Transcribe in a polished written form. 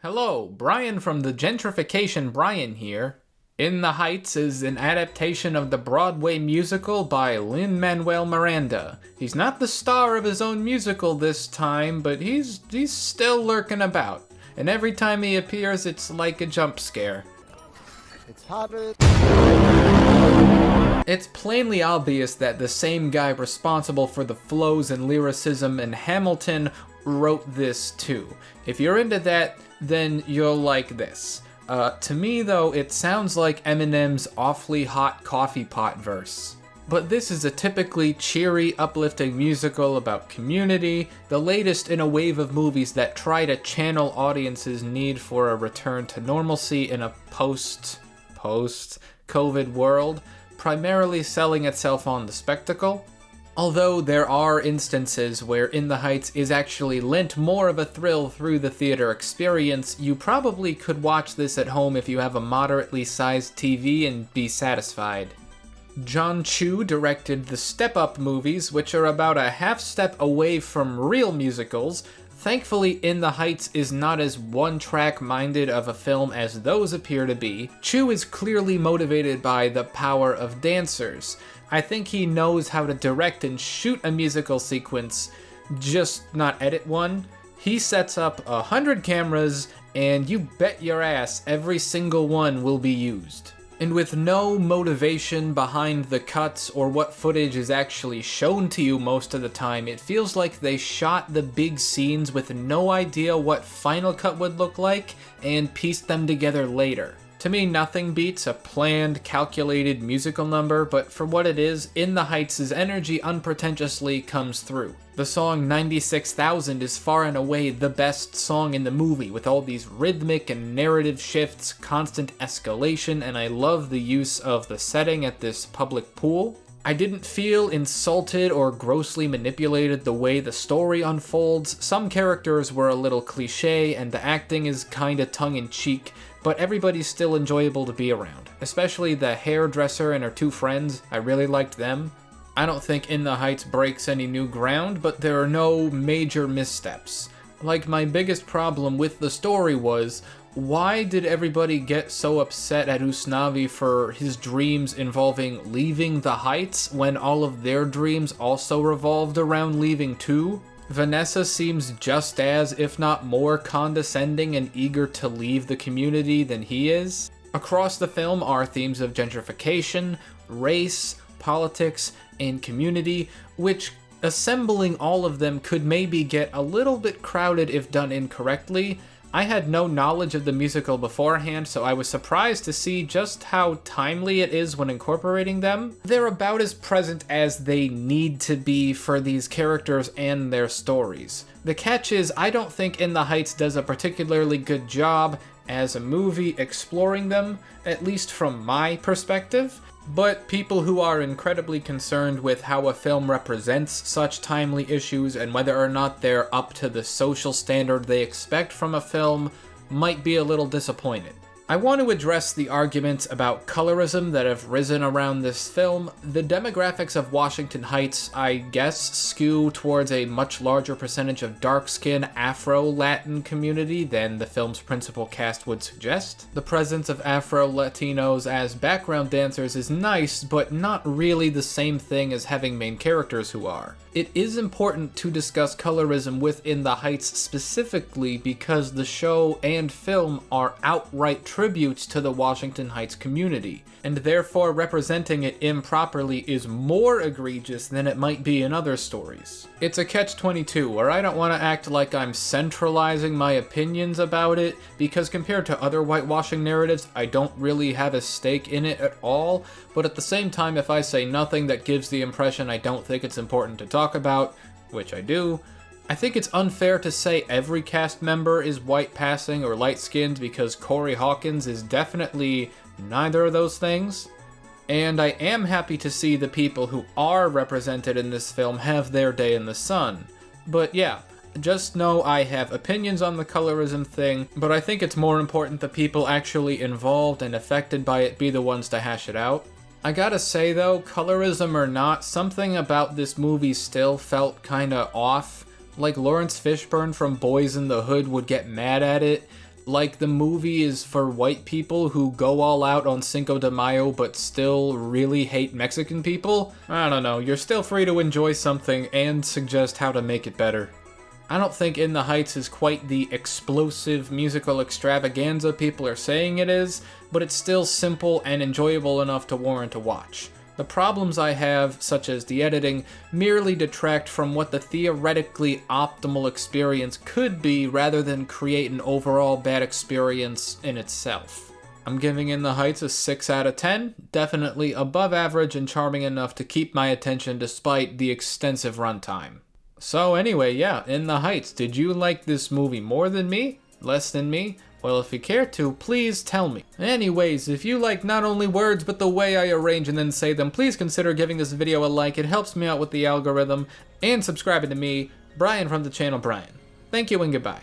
Hello, Brian from the Gentrification Brian here. In the Heights is an adaptation of the Broadway musical by Lin-Manuel Miranda. He's not the star of his own musical this time, but he's still lurking about. And every time he appears, it's like a jump scare. It's hotter. It's plainly obvious that the same guy responsible for the flows and lyricism in Hamilton wrote this too. If you're into that, then you'll like this. To me though, it sounds like Eminem's Awfully Hot Coffee Pot verse. But this is a typically cheery, uplifting musical about community, the latest in a wave of movies that try to channel audiences' need for a return to normalcy in a post-COVID world, primarily selling itself on the spectacle. Although there are instances where In the Heights is actually lent more of a thrill through the theater experience, you probably could watch this at home if you have a moderately sized TV and be satisfied. John Chu directed the Step Up movies, which are about a half step away from real musicals. Thankfully, In the Heights is not as one-track minded of a film as those appear to be. Chu is clearly motivated by the power of dancers. I think he knows how to direct and shoot a musical sequence, just not edit one. He sets up 100 cameras, and you bet your ass every single one will be used. And with no motivation behind the cuts or what footage is actually shown to you most of the time, it feels like they shot the big scenes with no idea what Final Cut would look like and pieced them together later. To me, nothing beats a planned, calculated musical number, but for what it is, In the Heights' energy unpretentiously comes through. The song 96,000 is far and away the best song in the movie, with all these rhythmic and narrative shifts, constant escalation, and I love the use of the setting at this public pool. I didn't feel insulted or grossly manipulated the way the story unfolds. Some characters were a little cliche, and the acting is kinda tongue-in-cheek, but everybody's still enjoyable to be around. Especially the hairdresser and her two friends, I really liked them. I don't think In the Heights breaks any new ground, but there are no major missteps. Like, my biggest problem with the story was, why did everybody get so upset at Usnavi for his dreams involving leaving the Heights when all of their dreams also revolved around leaving too? Vanessa seems just as, if not more, condescending and eager to leave the community than he is. Across the film are themes of gentrification, race, politics, and community, which assembling all of them could maybe get a little bit crowded if done incorrectly. I had no knowledge of the musical beforehand, so I was surprised to see just how timely it is when incorporating them. They're about as present as they need to be for these characters and their stories. The catch is, I don't think In the Heights does a particularly good job as a movie exploring them, at least from my perspective. But people who are incredibly concerned with how a film represents such timely issues and whether or not they're up to the social standard they expect from a film might be a little disappointed. I want to address the arguments about colorism that have risen around this film. The demographics of Washington Heights, I guess, skew towards a much larger percentage of dark-skinned Afro-Latin community than the film's principal cast would suggest. The presence of Afro-Latinos as background dancers is nice, but not really the same thing as having main characters who are. It is important to discuss colorism within the Heights specifically because the show and film are outright tributes to the Washington Heights community, and therefore representing it improperly is more egregious than it might be in other stories. It's a catch-22 where I don't want to act like I'm centralizing my opinions about it, because compared to other whitewashing narratives, I don't really have a stake in it at all, but at the same time, if I say nothing that gives the impression I don't think it's important to talk about, which I do, I think it's unfair to say every cast member is white passing or light-skinned because Corey Hawkins is definitely neither of those things. And I am happy to see the people who are represented in this film have their day in the sun. But yeah, just know I have opinions on the colorism thing, but I think it's more important the people actually involved and affected by it be the ones to hash it out. I gotta say though, colorism or not, something about this movie still felt kinda off. Like Lawrence Fishburne from Boys in the Hood would get mad at it. Like the movie is for white people who go all out on Cinco de Mayo but still really hate Mexican people? I don't know, you're still free to enjoy something and suggest how to make it better. I don't think In the Heights is quite the explosive musical extravaganza people are saying it is, but it's still simple and enjoyable enough to warrant a watch. The problems I have, such as the editing, merely detract from what the theoretically optimal experience could be rather than create an overall bad experience in itself. I'm giving In the Heights a 6 out of 10, definitely above average and charming enough to keep my attention despite the extensive runtime. So anyway, yeah, In the Heights, did you like this movie more than me? Less than me? Well, if you care to, please tell me. Anyways, if you like not only words, but the way I arrange and then say them, please consider giving this video a like. It helps me out with the algorithm. And subscribing to me, Brian from the channel Brian. Thank you and goodbye.